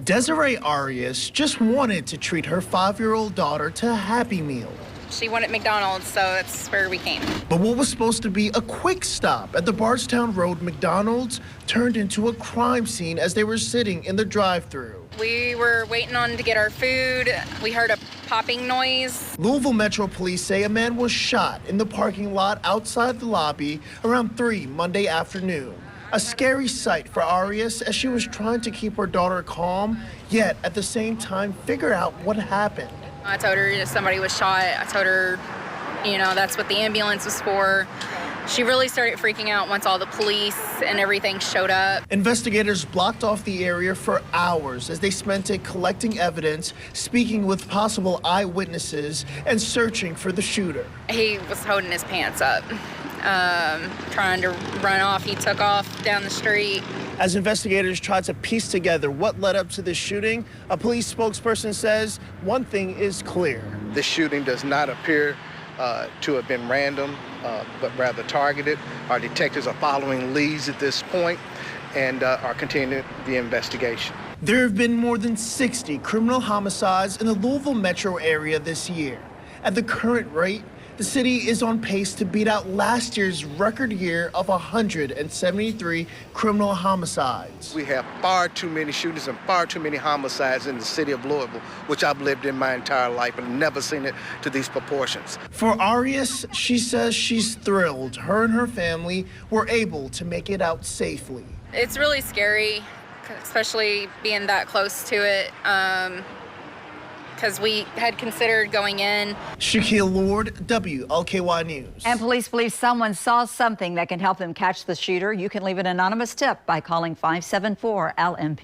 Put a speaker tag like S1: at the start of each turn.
S1: Desiree Arias just wanted to treat her 5-year-old daughter to a Happy Meal.
S2: She wanted McDonald's, so that's where we came.
S1: But what was supposed to be a quick stop at the Bardstown Road McDonald's turned into a crime scene as they were sitting in the drive-thru.
S2: We were waiting on to get our food. We heard a popping noise.
S1: Louisville Metro Police say a man was shot in the parking lot outside the lobby around 3 Monday afternoon. A scary sight for Arias as she was trying to keep her daughter calm, yet at the same time figure out what happened.
S2: I told her somebody was shot. I told her, that's what the ambulance was for. She really started freaking out once all the police and everything showed up.
S1: Investigators blocked off the area for hours as they spent it collecting evidence, speaking with possible eyewitnesses, and searching for the shooter.
S2: He was holding his pants up, trying to run off. He took off down the street.
S1: As investigators tried to piece together what led up to this shooting, a police spokesperson says one thing is clear.
S3: This shooting does not appear to have been random, but rather targeted. Our detectives are following leads at this point and are continuing the investigation.
S1: There have been more than 60 criminal homicides in the Louisville metro area this year. At the current rate, the city is on pace to beat out last year's record year of 173 criminal homicides.
S3: We have far too many shootings and far too many homicides in the city of Louisville, which I've lived in my entire life and never seen it to these proportions.
S1: For Arias, she says she's thrilled her and her family were able to make it out safely.
S2: It's really scary, especially being that close to it. Because we had considered going in.
S1: Shaquille Lord, WLKY News.
S4: And police believe someone saw something that can help them catch the shooter. You can leave an anonymous tip by calling 574-LMP.